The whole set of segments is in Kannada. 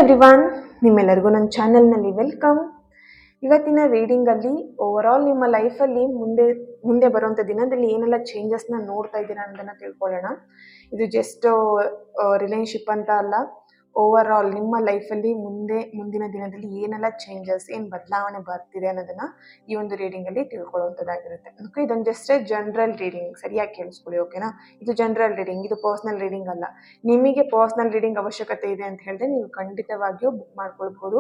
ಎವ್ರಿವಾನ್, ನಿಮ್ಮೆಲ್ಲರಿಗೂ ನನ್ನ ಚಾನೆಲ್ನಲ್ಲಿ ವೆಲ್ಕಮ್. ಇವತ್ತಿನ ರೀಡಿಂಗಲ್ಲಿ ಓವರಾಲ್ ನಿಮ್ಮ ಲೈಫಲ್ಲಿ ಮುಂದೆ ಬರುವಂಥ ದಿನದಲ್ಲಿ ಏನೆಲ್ಲ ಚೇಂಜಸ್ನ ನೋಡ್ತಾ ಇದ್ದೀರಾ ಅನ್ನೋದನ್ನು ತಿಳ್ಕೊಳ್ಳೋಣ. ಇದು ಜಸ್ಟ್ ರಿಲೇಶನ್ಶಿಪ್ ಅಂತ ಅಲ್ಲ, ಓವರಾಲ್ ನಿಮ್ಮ ಲೈಫಲ್ಲಿ ಮುಂದಿನ ದಿನದಲ್ಲಿ ಏನೆಲ್ಲ ಚೇಂಜಸ್, ಏನು ಬದಲಾವಣೆ ಬರ್ತಿದೆ ಅನ್ನೋದನ್ನು ಈ ಒಂದು ರೀಡಿಂಗಲ್ಲಿ ತಿಳ್ಕೊಳ್ಳುವಂಥದ್ದಾಗಿರುತ್ತೆ. ಓಕೆ, ಇದೊಂದು ಜಸ್ಟ್ ಜನರಲ್ ರೀಡಿಂಗ್, ಸರಿಯಾಗಿ ಕೇಳಿಸ್ಕೊಳ್ಳಿ. ಓಕೆನಾ, ಇದು ಜನರಲ್ ರೀಡಿಂಗ್, ಇದು ಪರ್ಸ್ನಲ್ ರೀಡಿಂಗ್ ಅಲ್ಲ. ನಿಮಗೆ ಪರ್ಸ್ನಲ್ ರೀಡಿಂಗ್ ಅವಶ್ಯಕತೆ ಇದೆ ಅಂತ ಹೇಳಿದ್ರೆ ನೀವು ಖಂಡಿತವಾಗಿಯೂ ಬುಕ್ ಮಾಡ್ಕೊಳ್ಬೋದು.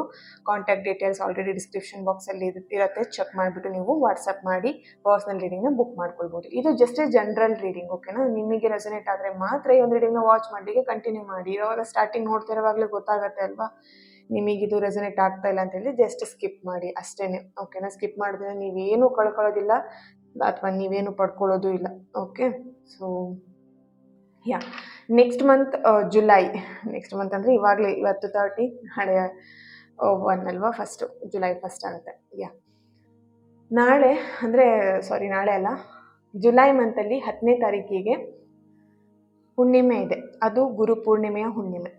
ಕಾಂಟ್ಯಾಕ್ಟ್ ಡೀಟೇಲ್ಸ್ ಆಲ್ರೆಡಿ ಡಿಸ್ಕ್ರಿಪ್ಷನ್ ಬಾಕ್ಸಲ್ಲಿ ಇರುತ್ತೆ, ಚೆಕ್ ಮಾಡಿಬಿಟ್ಟು ನೀವು ವಾಟ್ಸಪ್ ಮಾಡಿ ಪರ್ಸ್ನಲ್ ರೀಡಿಂಗ್ನ ಬುಕ್ ಮಾಡ್ಕೊಳ್ಬೋದು. ಇದು ಜಸ್ಟ್ ಜನರಲ್ ರೀಡಿಂಗ್. ಓಕೆನಾ, ನಿಮಗೆ ರೆಸನೇಟ್ ಆದರೆ ಮಾತ್ರ ಈ ಒಂದು ರೀಡಿಂಗ್ನ ವಾಚ್ ಮಾಡಲಿಕ್ಕೆ ಕಂಟಿನ್ಯೂ ಮಾಡಿ. ಇವಾಗ ಸ್ಟಾರ್ಟಿಂಗ್ ನೋಡ್ತಿರೋವಾಗಲೇ ಗೊತ್ತಾಗುತ್ತೆ ಅಲ್ವಾ ನಿಮಗಿದು ರೆಸನೇಟ್ ಆಗ್ತಾ ಇಲ್ಲ ಅಂತ ಹೇಳಿ, ಜಸ್ಟ್ ಸ್ಕಿಪ್ ಮಾಡಿ ಅಷ್ಟೇ. ಓಕೆನಾ, ಸ್ಕಿಪ್ ಮಾಡಿದ್ರೆ ನೀವೇನು ಕಳ್ಕೊಳ್ಳೋದಿಲ್ಲ ಅಥವಾ ನೀವೇನು ಪಡ್ಕೊಳ್ಳೋದು ಇಲ್ಲ. Okay, so next month July, next month ಅಂದರೆ ಇವತ್ತು 30, ನಾಳೆ 1 ಅಲ್ವಾ, ಜುಲೈ 1 ಆಗುತ್ತೆ. ನಾಳೆ ಅಲ್ಲ, ಜುಲೈ ಮಂತಲ್ಲಿ 10ನೇ ತಾರೀಕಿಗೆ ಹುಣ್ಣಿಮೆ ಇದೆ. ಅದು ಗುರು ಪೂರ್ಣಿಮೆಯ ಹುಣ್ಣಿಮೆ.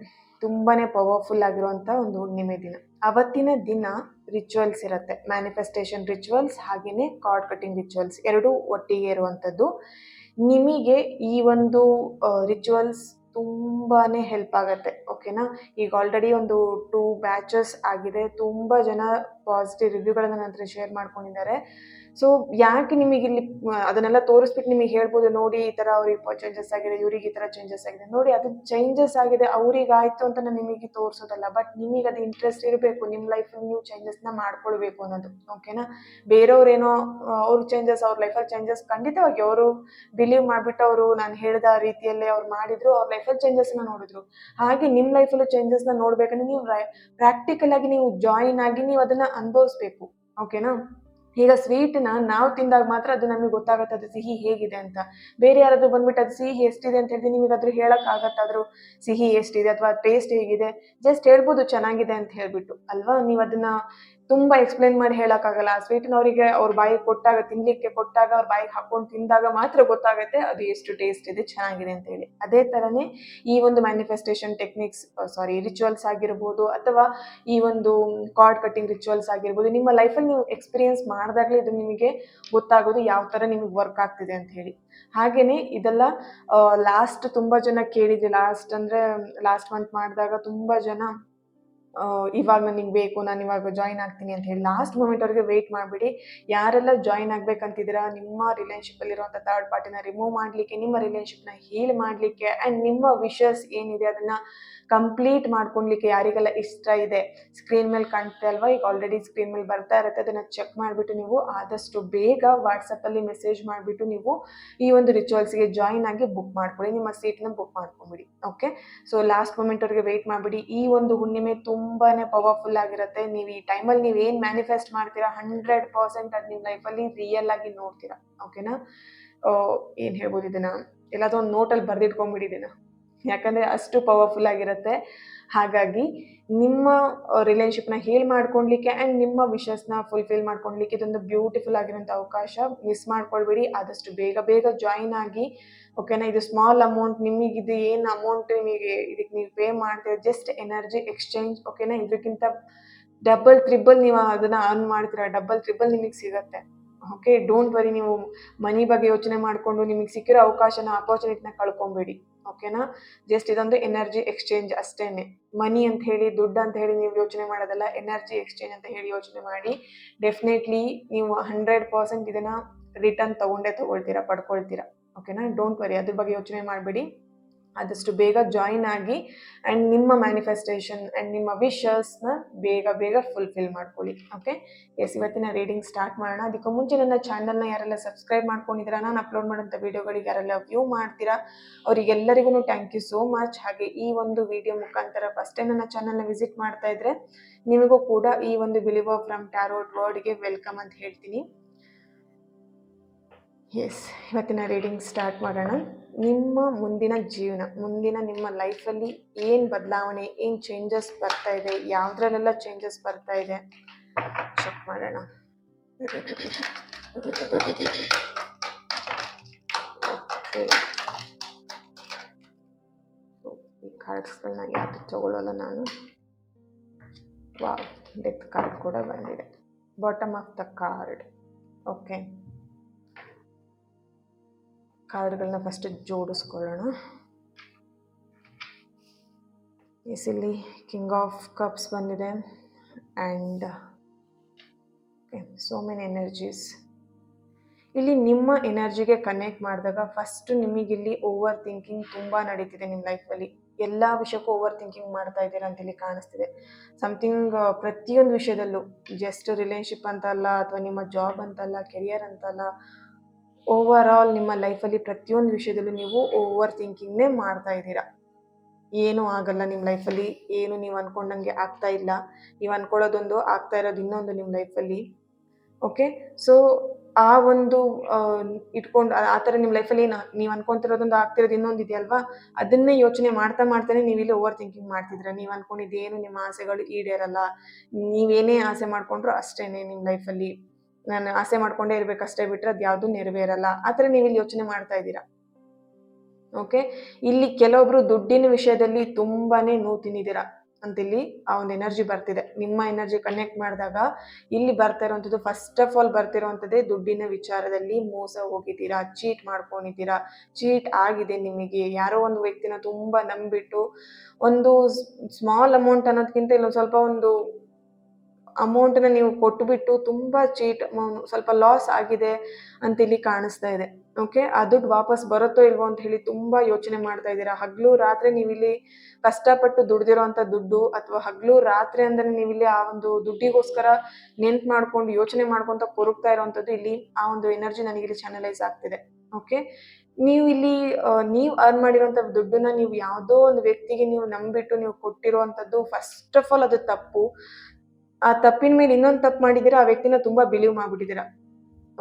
ತುಂಬಾ ಪವರ್ಫುಲ್ ಆಗಿರುವಂಥ ಒಂದು ಹುಣ್ಣಿಮೆ ದಿನ. ಅವತ್ತಿನ ದಿನ ರಿಚುವಲ್ಸ್ ಇರುತ್ತೆ, ಮ್ಯಾನಿಫೆಸ್ಟೇಷನ್ ರಿಚುವಲ್ಸ್ ಹಾಗೆಯೇ ಕಾರ್ಡ್ ಕಟ್ಟಿಂಗ್ ರಿಚುವಲ್ಸ್ ಎರಡೂ ಒಟ್ಟಿಗೆ ಇರುವಂಥದ್ದು. ನಿಮಗೆ ಈ ಒಂದು ರಿಚುವಲ್ಸ್ ತುಂಬಾ ಹೆಲ್ಪ್ ಆಗುತ್ತೆ. ಓಕೆನಾ, ಈಗ ಆಲ್ರೆಡಿ ಒಂದು 2 ಬ್ಯಾಚಸ್ ಆಗಿದೆ. ತುಂಬ ಜನ ಪಾಸಿಟಿವ್ ರಿವ್ಯೂಗಳನ್ನು ನನ್ನ ಹತ್ರ ಶೇರ್ ಮಾಡ್ಕೊಂಡಿದ್ದಾರೆ. ಸೊ ಯಾಕೆ ನಿಮಗೆ ಇಲ್ಲಿ ಅದನ್ನೆಲ್ಲ ತೋರಿಸ್ಬಿಟ್ಟು ನಿಮಗೆ ಹೇಳ್ಬೋದು, ನೋಡಿ ಈ ಥರ ಅವ್ರಿಗೆ ಚೇಂಜಸ್ ಆಗಿದೆ, ಇವ್ರಿಗೆ ಈ ಥರ ಚೇಂಜಸ್ ಆಗಿದೆ. ನೋಡಿ, ಅದು ಚೇಂಜಸ್ ಆಗಿದೆ ಅವ್ರಿಗೆ ಆಯಿತು ಅಂತ ನಾನು ನಿಮಗೆ ತೋರಿಸೋದಲ್ಲ, ಬಟ್ ನಿಮಗೆ ಅದು ಇಂಟ್ರೆಸ್ಟ್ ಇರಬೇಕು, ನಿಮ್ಮ ಲೈಫಲ್ಲಿ ನೀವು ಚೇಂಜಸ್ನ ಮಾಡ್ಕೊಳ್ಬೇಕು ಅನ್ನೋದು. ಓಕೆನಾ, ಬೇರೆಯವ್ರೇನೋ ಅವ್ರ ಚೇಂಜಸ್, ಅವ್ರ ಲೈಫಲ್ಲಿ ಚೇಂಜಸ್ ಖಂಡಿತವಾಗಿ ಅವರು ಬಿಲೀವ್ ಮಾಡಿಬಿಟ್ಟು ಅವರು ನಾನು ಹೇಳಿದ ರೀತಿಯಲ್ಲೇ ಅವ್ರು ಮಾಡಿದ್ರು, ಅವ್ರ ಲೈಫಲ್ಲಿ ಚೇಂಜಸ್ನ ನೋಡಿದ್ರು. ಹಾಗೆ ನಿಮ್ಮ ಲೈಫಲ್ಲೂ ಚೇಂಜಸ್ನ ನೋಡಬೇಕಂದ್ರೆ ನೀವು ಪ್ರಾಕ್ಟಿಕಲ್ ಆಗಿ ನೀವು ಜಾಯಿನ್ ಆಗಿ ನೀವು ಅದನ್ನು ಅನುಭವಿಸ್ಬೇಕು. ಓಕೆನಾ, ಈಗ ಸ್ವೀಟ್ನ ನಾವು ತಿಂದಾಗ ಮಾತ್ರ ಅದು ನಮಗೆ ಗೊತ್ತಾಗುತ್ತೆ ಅದು ಸಿಹಿ ಹೇಗಿದೆ ಅಂತ. ಬೇರೆ ಯಾರಾದರೂ ಬಂದ್ಬಿಟ್ಟು ಅದು ಸಿಹಿ ಎಷ್ಟಿದೆ ಅಂತ ಹೇಳಿ ನಿಮಗೆ ಅದ್ರ ಹೇಳೋಕ್ಕಾಗತ್ತಾದ್ರೂ ಸಿಹಿ ಎಷ್ಟಿದೆ ಅಥವಾ ಟೇಸ್ಟ್ ಹೇಗಿದೆ, ಜಸ್ಟ್ ಹೇಳ್ಬೋದು ಚೆನ್ನಾಗಿದೆ ಅಂತ ಹೇಳ್ಬಿಟ್ಟು ಅಲ್ವಾ. ನೀವು ಅದನ್ನ ತುಂಬ ಎಕ್ಸ್ಪ್ಲೈನ್ ಮಾಡಿ ಹೇಳೋಕ್ಕಾಗಲ್ಲ. ಆ ಸ್ವೀಟ್ನ ಅವರಿಗೆ ಅವ್ರ ಬಾಯಿಗೆ ಕೊಟ್ಟಾಗ, ತಿನ್ನಲಿಕ್ಕೆ ಕೊಟ್ಟಾಗ, ಅವ್ರ ಬಾಯಿಗೆ ಹಾಕೊಂಡು ತಿಂದಾಗ ಮಾತ್ರ ಗೊತ್ತಾಗುತ್ತೆ ಅದು ಎಷ್ಟು ಟೇಸ್ಟ್ ಇದೆ, ಚೆನ್ನಾಗಿದೆ ಅಂತ ಹೇಳಿ. ಅದೇ ಥರನೇ ಈ ಒಂದು ಮ್ಯಾನಿಫೆಸ್ಟೇಷನ್ ಟೆಕ್ನಿಕ್ಸ್, ರಿಚುವಲ್ಸ್ ಆಗಿರ್ಬೋದು ಅಥವಾ ಈ ಒಂದು ಕಾರ್ಡ್ ಕಟ್ಟಿಂಗ್ ರಿಚುವಲ್ಸ್ ಆಗಿರ್ಬೋದು, ನಿಮ್ಮ ಲೈಫಲ್ಲಿ ನೀವು ಎಕ್ಸ್ಪೀರಿಯನ್ಸ್ ಮಾಡಿದಾಗಲೇ ಇದು ನಿಮಗೆ ಗೊತ್ತಾಗೋದು ಯಾವ ಥರ ನಿಮಗೆ ವರ್ಕ್ ಆಗ್ತಿದೆ ಅಂತ ಹೇಳಿ. ಹಾಗೆಯೇ ಇದೆಲ್ಲ ಲಾಸ್ಟ್ ತುಂಬ ಜನ ಕೇಳಿದ್ವಿ. ಲಾಸ್ಟ್ ಮಂತ್ ಮಾಡಿದಾಗ ತುಂಬ ಜನ ಇವಾಗ ನನಗೆ ಬೇಕು, ನಾನು ಇವಾಗ ಜಾಯಿನ್ ಆಗ್ತೀನಿ ಅಂತ ಹೇಳಿ ಲಾಸ್ಟ್ ಮೂಮೆಂಟ್ವರೆಗೆ ವೆಯ್ಟ್ ಮಾಡಿಬಿಡಿ. ಯಾರೆಲ್ಲ ಜಾಯಿನ್ ಆಗಬೇಕಂತಿದ್ದೀರಾ, ನಿಮ್ಮ ರಿಲೇಶನ್ಶಿಪ್ಪಲ್ಲಿರುವಂಥ ಥರ್ಡ್ ಪಾರ್ಟಿನ ರಿಮೂವ್ ಮಾಡಲಿಕ್ಕೆ, ನಿಮ್ಮ ರಿಲೇಶನ್ಶಿಪ್ನ ಹೀಲ್ ಮಾಡಲಿಕ್ಕೆ ಆ್ಯಂಡ್ ನಿಮ್ಮ ವಿಷಸ್ ಏನಿದೆ ಅದನ್ನು ಕಂಪ್ಲೀಟ್ ಮಾಡ್ಕೊಳ್ಲಿಕ್ಕೆ ಯಾರಿಗೆಲ್ಲ ಇಷ್ಟ ಇದೆ, ಸ್ಕ್ರೀನ್ ಮೇಲೆ ಕಾಣ್ತೆ ಅಲ್ವಾ, ಈಗ ಆಲ್ರೆಡಿ ಸ್ಕ್ರೀನ್ ಮೇಲೆ ಬರ್ತಾ ಇರುತ್ತೆ, ಅದನ್ನು ಚೆಕ್ ಮಾಡಿಬಿಟ್ಟು ನೀವು ಆದಷ್ಟು ಬೇಗ ವಾಟ್ಸಪ್ಪಲ್ಲಿ ಮೆಸೇಜ್ ಮಾಡಿಬಿಟ್ಟು ನೀವು ಈ ಒಂದು ರಿಚುವಲ್ಸ್ಗೆ ಜಾಯಿನ್ ಆಗಿ ಬುಕ್ ಮಾಡ್ಕೊಳ್ಳಿ, ನಿಮ್ಮ ಸೀಟ್ನ ಬುಕ್ ಮಾಡ್ಕೊಂಬಿಡಿ. ಓಕೆ, ಸೊ ಲಾಸ್ಟ್ ಮೂಮೆಂಟ್ವರೆಗೆ ವೆಯ್ಟ್ ಮಾಡಿಬಿಡಿ. ಈ ಒಂದು ಹುಣ್ಣಿಮೆ ತುಂಬಾ ಪವರ್ಫುಲ್ ಆಗಿರುತ್ತೆ. ನೀವು ಈ ಟೈಮಲ್ಲಿ ನೀವು ಏನು ಮ್ಯಾನಿಫೆಸ್ಟ್ ಮಾಡ್ತೀರಾ 100% ಅದು ನಿಮ್ಮ ಲೈಫಲ್ಲಿ ರಿಯಲ್ ಆಗಿ ನೋಡ್ತೀರಾ. ಓಕೆನಾ, ಏನು ಹೇಳ್ಬೋದು, ಇದನ್ನು ಎಲ್ಲಾದರೂ ಒಂದು ನೋಟಲ್ಲಿ ಬರೆದಿಟ್ಕೊಂಡ್ಬಿಡಿ ಇದನ್ನು, ಯಾಕಂದರೆ ಅಷ್ಟು ಪವರ್ಫುಲ್ ಆಗಿರುತ್ತೆ. ಹಾಗಾಗಿ ನಿಮ್ಮ ರಿಲೇಶನ್ಶಿಪ್ನ ಹೀಲ್ ಮಾಡ್ಕೊಳ್ಲಿಕ್ಕೆ ಆ್ಯಂಡ್ ನಿಮ್ಮ ವಿಷಸ್ನ ಫುಲ್ಫಿಲ್ ಮಾಡ್ಕೊಳ್ಲಿಕ್ಕೆ ಇದೊಂದು ಬ್ಯೂಟಿಫುಲ್ ಆಗಿರೋಂಥ ಅವಕಾಶ. ಮಿಸ್ ಮಾಡ್ಕೊಳ್ಬೇಡಿ, ಆದಷ್ಟು ಬೇಗ ಜಾಯಿನ್ ಆಗಿ. ಓಕೆನಾ, ಇದು ಸ್ಮಾಲ್ ಅಮೌಂಟ್, ನಿಮಗಿದು ಏನು ಅಮೌಂಟ್ ನಿಮಗೆ ಇದಕ್ಕೆ ನೀವು ಪೇ ಮಾಡ್ತೀರ ಜಸ್ಟ್ ಎನರ್ಜಿ ಎಕ್ಸ್ಚೇಂಜ್. ಓಕೆನಾ, ಇದಕ್ಕಿಂತ ಡಬಲ್ ತ್ರಿಬಲ್ ನೀವು ಅದನ್ನು ಅರ್ನ್ ಮಾಡ್ತೀರಾ, ಡಬಲ್ ತ್ರಿಬಲ್ ನಿಮಗೆ ಸಿಗುತ್ತೆ. ಓಕೆ, ಡೋಂಟ್ ವರಿ, ನೀವು ಮನಿ ಬಗ್ಗೆ ಯೋಚನೆ ಮಾಡಿಕೊಂಡು ನಿಮಗೆ ಸಿಕ್ಕಿರೋ ಆಪರ್ಚುನಿಟಿನ ಕಳ್ಕೊಬೇಡಿ. ಓಕೆನಾ, ಜಸ್ಟ್ ಇದೊಂದು ಎನರ್ಜಿ ಎಕ್ಸ್ಚೇಂಜ್ ಅಷ್ಟೇ. ಮನಿ ಅಂತ ಹೇಳಿ, ದುಡ್ಡು ಅಂತ ಹೇಳಿ ನೀವು ಯೋಚನೆ ಮಾಡೋದಲ್ಲ, ಎನರ್ಜಿ ಎಕ್ಸ್ಚೇಂಜ್ ಅಂತ ಹೇಳಿ ಯೋಚನೆ ಮಾಡಿ. ಡೆಫಿನೆಟ್ಲಿ ನೀವು 100% ಇದನ್ನು ರಿಟರ್ನ್ ತಗೊಳ್ತೀರಾ, ಪಡ್ಕೊಳ್ತೀರಾ. ಓಕೆನಾ, ಡೋಂಟ್ ವರಿ, ಅದ್ರ ಬಗ್ಗೆ ಯೋಚನೆ ಮಾಡಬೇಡಿ. ಆದಷ್ಟು ಬೇಗ ಜಾಯಿನ್ ಆಗಿ ಆ್ಯಂಡ್ ನಿಮ್ಮ ಮ್ಯಾನಿಫೆಸ್ಟೇಷನ್ ಆ್ಯಂಡ್ ನಿಮ್ಮ ವಿಷಸ್ನ ಬೇಗ ಫುಲ್ಫಿಲ್ ಮಾಡ್ಕೊಳ್ಳಿ. ಓಕೆ, ಇವತ್ತಿನ ರೀಡಿಂಗ್ ಸ್ಟಾರ್ಟ್ ಮಾಡೋಣ. ಅದಕ್ಕೂ ಮುಂಚೆ ನನ್ನ ಚಾನಲ್ನ ಯಾರೆಲ್ಲ ಸಬ್ಸ್ಕ್ರೈಬ್ ಮಾಡ್ಕೊಂಡಿದ್ದೀರಾ, ನಾನು ಅಪ್ಲೋಡ್ ಮಾಡೋಂಥ ವೀಡಿಯೋಗಳಿಗೆ ಯಾರೆಲ್ಲ ವ್ಯೂ ಮಾಡ್ತೀರಾ ಅವರಿಗೆಲ್ಲರಿಗೂ ಥ್ಯಾಂಕ್ ಯು ಸೋ ಮಚ್. ಹಾಗೆ ಈ ಒಂದು ವಿಡಿಯೋ ಮುಖಾಂತರ ಫಸ್ಟ್ ಟೈಮ್ ನನ್ನ ಚಾನಲ್ನ ವಿಸಿಟ್ ಮಾಡ್ತಾ ಇದ್ರೆ ನಿಮಗೂ ಕೂಡ ಈ ಒಂದು ಬಿಲೀವರ್ ಫ್ರಮ್ ಟ್ಯಾರೋಟ್ ವರ್ಡ್ಗೆ ವೆಲ್ಕಮ್ ಅಂತ ಹೇಳ್ತೀನಿ. ಇವತ್ತಿನ ರೀಡಿಂಗ್ ಸ್ಟಾರ್ಟ್ ಮಾಡೋಣ. ನಿಮ್ಮ ಮುಂದಿನ ಜೀವನ, ನಿಮ್ಮ ಲೈಫಲ್ಲಿ ಏನು ಬದಲಾವಣೆ, ಏನು ಚೇಂಜಸ್ ಬರ್ತಾ ಇದೆ, ಯಾವುದ್ರಲ್ಲೆಲ್ಲ ಚೇಂಜಸ್ ಬರ್ತಾ ಇದೆ ಚೆಕ್ ಮಾಡೋಣ. ಈ ಕಾರ್ಡ್ಸ್ಗಳನ್ನ ಯಾವುದು ತಗೊಳ್ಳೋಲ್ಲ ನಾನು. ವಾವ್, ಡೆತ್ ಕಾರ್ಡ್ ಕೂಡ ಬಂದಿದೆ. Bottom of the card. Okay, ಕಾರ್ಡ್ಗಳನ್ನ ಫಸ್ಟ್ ಜೋಡಿಸ್ಕೊಳ್ಳೋಣ. ಇಲ್ಲಿ ಕಿಂಗ್ ಆಫ್ ಕಪ್ಸ್ ಬಂದಿದೆ ಆ್ಯಂಡ್ ಸೋ ಮೆನಿ ಎನರ್ಜೀಸ್. ಇಲ್ಲಿ ನಿಮ್ಮ ಎನರ್ಜಿಗೆ ಕನೆಕ್ಟ್ ಮಾಡಿದಾಗ ಫಸ್ಟ್ ನಿಮಗಿಲ್ಲಿ ಓವರ್ ಥಿಂಕಿಂಗ್ ತುಂಬ ನಡೀತಿದೆ ನಿಮ್ಮ ಲೈಫಲ್ಲಿ. ಎಲ್ಲ ವಿಷಯಕ್ಕೂ ಓವರ್ ಥಿಂಕಿಂಗ್ ಮಾಡ್ತಾ ಇದ್ದೀರಾ ಅಂತೇಳಿ ಕಾಣಿಸ್ತಿದೆ. ಸಮಥಿಂಗ್ ಪ್ರತಿಯೊಂದು ವಿಷಯದಲ್ಲೂ, ಜಸ್ಟ್ ರಿಲೇಶನ್ಶಿಪ್ ಅಂತಲ್ಲ ಅಥವಾ ನಿಮ್ಮ ಜಾಬ್ ಅಂತಲ್ಲ, ಕೆರಿಯರ್ ಅಂತಲ್ಲ, ಓವರ್ ಆಲ್ ನಿಮ್ಮ ಲೈಫಲ್ಲಿ ಪ್ರತಿಯೊಂದು ವಿಷಯದಲ್ಲೂ ನೀವು ಓವರ್ ಥಿಂಕಿಂಗ್ನೇ ಮಾಡ್ತಾ ಇದ್ದೀರಾ. ಏನೂ ಆಗಲ್ಲ ನಿಮ್ಮ ಲೈಫಲ್ಲಿ, ಏನು ನೀವು ಅಂದ್ಕೊಂಡಂಗೆ ಆಗ್ತಾ ಇಲ್ಲ, ನೀವು ಅಂದ್ಕೊಳ್ಳೋದೊಂದು ಆಗ್ತಾ ಇರೋದು ಇನ್ನೊಂದು ನಿಮ್ಮ ಲೈಫಲ್ಲಿ. ಓಕೆ, ಸೊ ಆ ಒಂದು ಇಟ್ಕೊಂಡು ಆ ಥರ ನಿಮ್ಮ ಲೈಫಲ್ಲಿ ನೀವು ಅನ್ಕೊಂತಿರೋದೊಂದು ಆಗ್ತಿರೋದು ಇನ್ನೊಂದು ಇದೆಯಲ್ವಾ, ಅದನ್ನೇ ಯೋಚನೆ ಮಾಡ್ತಾನೆ ನೀವು ಇಲ್ಲಿ ಓವರ್ ಥಿಂಕಿಂಗ್ ಮಾಡ್ತಿದ್ರೆ ನೀವು ಅಂದ್ಕೊಂಡಿದ್ದೇನು ನಿಮ್ಮ ಆಸೆಗಳು ಈಡೇರಲ್ಲ. ನೀವೇನೇ ಆಸೆ ಮಾಡ್ಕೊಂಡ್ರು ಅಷ್ಟೇ ನಿಮ್ಮ ಲೈಫಲ್ಲಿ. ನಾನು ಆಸೆ ಮಾಡ್ಕೊಂಡೇ ಇರಬೇಕಷ್ಟೇ ಬಿಟ್ಟರೆ ಅದು ಯಾವುದೂ ನೆರವೇರಲ್ಲ, ಆ ಥರ ನೀವು ಇಲ್ಲಿ ಯೋಚನೆ ಮಾಡ್ತಾ ಇದ್ದೀರಾ. ಓಕೆ, ಇಲ್ಲಿ ಕೆಲವೊಬ್ರು ದುಡ್ಡಿನ ವಿಷಯದಲ್ಲಿ ತುಂಬಾನೇ ನೋವು ತಿಂದಿದ್ದೀರಾ ಅಂತ ಇಲ್ಲಿ ಆ ಒಂದು ಎನರ್ಜಿ ಬರ್ತಿದೆ. ನಿಮ್ಮ ಎನರ್ಜಿ ಕನೆಕ್ಟ್ ಮಾಡಿದಾಗ ಇಲ್ಲಿ ಬರ್ತಾ ಇರುವಂಥದ್ದು, ಫಸ್ಟ್ ಆಫ್ ಆಲ್ ಬರ್ತಿರುವಂಥದ್ದೇ ದುಡ್ಡಿನ ವಿಚಾರದಲ್ಲಿ ಮೋಸ ಹೋಗಿದ್ದೀರಾ, ಚೀಟ್ ಮಾಡ್ಕೊಂಡಿದ್ದೀರಾ, ಚೀಟ್ ಆಗಿದೆ ನಿಮಗೆ. ಯಾರೋ ಒಂದು ವ್ಯಕ್ತಿನ ತುಂಬ ನಂಬಿಬಿಟ್ಟು ಒಂದು ಸ್ಮಾಲ್ ಅಮೌಂಟ್ ಅನ್ನೋದಕ್ಕಿಂತ ಇಲ್ಲೊಂದು ಸ್ವಲ್ಪ ಒಂದು ಅಮೌಂಟನ್ನ ನೀವು ಕೊಟ್ಟುಬಿಟ್ಟು ತುಂಬ ಸ್ವಲ್ಪ ಲಾಸ್ ಆಗಿದೆ ಅಂತ ಇಲ್ಲಿ ಕಾಣಿಸ್ತಾ ಇದೆ. ಓಕೆ, ಆ ದುಡ್ಡು ವಾಪಸ್ ಬರುತ್ತೋ ಇಲ್ವೋ ಅಂತ ಹೇಳಿ ತುಂಬ ಯೋಚನೆ ಮಾಡ್ತಾ ಇದ್ದೀರಾ. ಹಗಲು ರಾತ್ರಿ ನೀವಿಲ್ಲಿ ಕಷ್ಟಪಟ್ಟು ದುಡ್ದಿರೋಂಥ ದುಡ್ಡು, ಅಥವಾ ಹಗಲು ರಾತ್ರಿ ಅಂದರೆ ನೀವಿಲ್ಲಿ ಆ ಒಂದು ದುಡ್ಡಿಗೋಸ್ಕರ ನೆನ್ಪು ಮಾಡ್ಕೊಂಡು ಯೋಚನೆ ಮಾಡ್ಕೊತ ಕೊರಗ್ತಾ ಇರೋವಂಥದ್ದು ಇಲ್ಲಿ ಆ ಒಂದು ಎನರ್ಜಿ ನನಗಿಲ್ಲಿ ಚಾನಲೈಸ್ ಆಗ್ತಿದೆ. ಓಕೆ, ನೀವು ಇಲ್ಲಿ ನೀವು ಅರ್ನ್ ಮಾಡಿರೋಂಥ ದುಡ್ಡನ್ನ ನೀವು ಯಾವುದೋ ಒಂದು ವ್ಯಕ್ತಿಗೆ ನೀವು ನಂಬಿಟ್ಟು ನೀವು ಕೊಟ್ಟಿರೋವಂಥದ್ದು, ಫಸ್ಟ್ ಆಫ್ ಆಲ್ ಅದು ತಪ್ಪು. ಆ ತಪ್ಪಿನ ಮೇಲೆ ಇನ್ನೊಂದು ತಪ್ಪು ಮಾಡಿದ್ದೀರಾ, ಆ ವ್ಯಕ್ತಿನ ತುಂಬಾ ಬಿಲೀವ್ ಮಾಡ್ಬಿಟ್ಟಿದ್ದೀರಾ.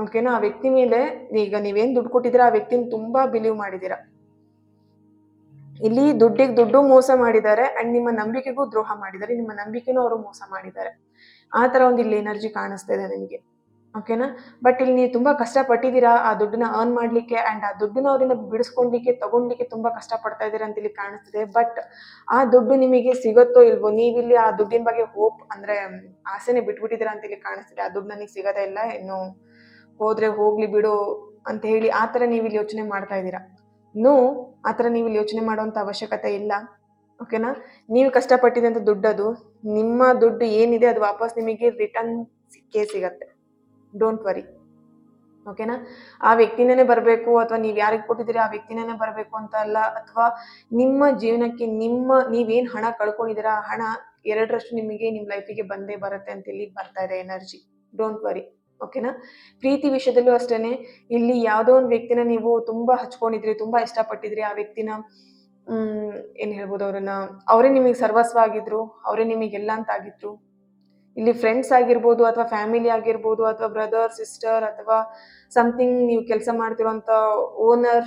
ಓಕೆನಾ, ಆ ವ್ಯಕ್ತಿ ಮೇಲೆ ಈಗ ನೀವೇನು ದುಡ್ಡು ಕೊಟ್ಟಿದ್ದೀರಾ ಆ ವ್ಯಕ್ತಿನ ತುಂಬಾ ಬಿಲೀವ್ ಮಾಡಿದ್ದೀರಾ. ಇಲ್ಲಿ ದುಡ್ಡಿಗೆ ದುಡ್ಡು ಮೋಸ ಮಾಡಿದ್ದಾರೆ ಅಂಡ್ ನಿಮ್ಮ ನಂಬಿಕೆಗೂ ದ್ರೋಹ ಮಾಡಿದ್ದಾರೆ, ನಿಮ್ಮ ನಂಬಿಕೆನೂ ಅವರು ಮೋಸ ಮಾಡಿದ್ದಾರೆ. ಆ ಥರ ಒಂದು ಇಲ್ಲಿ ಎನರ್ಜಿ ಕಾಣಿಸ್ತಾ ಇದೆ ನನಗೆ. ಓಕೆನಾ, ಬಟ್ ಇಲ್ಲಿ ನೀವು ತುಂಬಾ ಕಷ್ಟಪಟ್ಟಿದ್ದೀರಾ ಆ ದುಡ್ಡನ್ನ ಅರ್ನ್ ಮಾಡ್ಲಿಕ್ಕೆ ಅಂಡ್ ಆ ದುಡ್ಡನ್ನ ಅವರಿಂದ ಬಿಡಿಸ್ಕೊಳ್ಲಿಕ್ಕೆ ತಗೊಂಡ್ಲಿಕ್ಕೆ ತುಂಬಾ ಕಷ್ಟಪಡ್ತಾ ಇದ್ದೀರಾ ಅಂತ ಇಲ್ಲಿ ಕಾಣಿಸ್ತಿದೆ. ಬಟ್ ಆ ದುಡ್ಡು ನಿಮಗೆ ಸಿಗುತ್ತೋ ಇಲ್ವೋ, ನೀವಿಲ್ಲಿ ಆ ದುಡ್ಡಿನ ಬಗ್ಗೆ ಹೋಪ್ ಅಂದ್ರೆ ಆಸೆನೆ ಬಿಟ್ಬಿಟ್ಟಿದ್ದೀರಾ ಅಂತ ಇಲ್ಲಿ ಕಾಣಿಸ್ತಿದೆ. ಆ ದುಡ್ಡು ನನಗೆ ಸಿಗೋದೇ ಇಲ್ಲ, ಇನ್ನು ಹೋದ್ರೆ ಹೋಗ್ಲಿ ಬಿಡು ಅಂತ ಹೇಳಿ ಆ ಥರ ನೀವು ಇಲ್ಲಿ ಯೋಚನೆ ಮಾಡ್ತಾ ಇದ್ದೀರಾ. ನೋ, ಆ ಥರ ನೀವು ಇಲ್ಲಿ ಯೋಚನೆ ಮಾಡುವಂಥ ಅವಶ್ಯಕತೆ ಇಲ್ಲ. ಓಕೆನಾ, ನೀವು ಕಷ್ಟಪಟ್ಟಿದಂಥ ದುಡ್ಡದು, ನಿಮ್ಮ ದುಡ್ಡು ಏನಿದೆ ಅದು ವಾಪಸ್ ನಿಮಗೆ ರಿಟರ್ನ್ ಸಿಕ್ಕೇ ಸಿಗತ್ತೆ. Don't worry. ಓಕೆನಾ, ಆ ವ್ಯಕ್ತಿನೇ ಬರಬೇಕು ಅಥವಾ ನೀವು ಯಾರಿಗೆ ಕೊಟ್ಟಿದ್ದೀರಿ ಆ ವ್ಯಕ್ತಿನೇ ಬರಬೇಕು ಅಂತ ಅಲ್ಲ, ಅಥವಾ ನಿಮ್ಮ ಜೀವನಕ್ಕೆ ನೀವೇನು ಹಣ ಕಳ್ಕೊಂಡಿದ್ದೀರಾ ಆ ಹಣ 2ರಷ್ಟು ನಿಮಗೆ ನಿಮ್ಮ ಲೈಫಿಗೆ ಬಂದೇ ಬರುತ್ತೆ ಅಂತ ಇಲ್ಲಿ ಬರ್ತಾ ಇದೆ ಎನರ್ಜಿ. Don't worry. ಓಕೆನಾ, ಪ್ರೀತಿ ವಿಷಯದಲ್ಲೂ ಅಷ್ಟೇನೆ, ಇಲ್ಲಿ ಯಾವುದೋ ಒಂದು ವ್ಯಕ್ತಿನ ನೀವು ತುಂಬಾ ಹಚ್ಕೊಂಡಿದ್ರಿ, ತುಂಬಾ ಇಷ್ಟಪಟ್ಟಿದ್ರಿ, ಆ ವ್ಯಕ್ತಿನ ಏನು ಹೇಳ್ಬೋದು, ಅವರೇ ನಿಮಗೆ ಸರ್ವಸ್ವ ಆಗಿದ್ರು, ಅವರೇ ನಿಮಗೆಲ್ಲ ಅಂತ ಆಗಿದ್ರು. ಇಲ್ಲಿ ಫ್ರೆಂಡ್ಸ್ ಆಗಿರ್ಬೋದು ಅಥವಾ ಫ್ಯಾಮಿಲಿ ಆಗಿರ್ಬೋದು ಅಥವಾ ಬ್ರದರ್ ಸಿಸ್ಟರ್ ಅಥವಾ ಸಮಥಿಂಗ್ ನೀವು ಕೆಲಸ ಮಾಡ್ತಿರೋಂಥ ಓನರ್,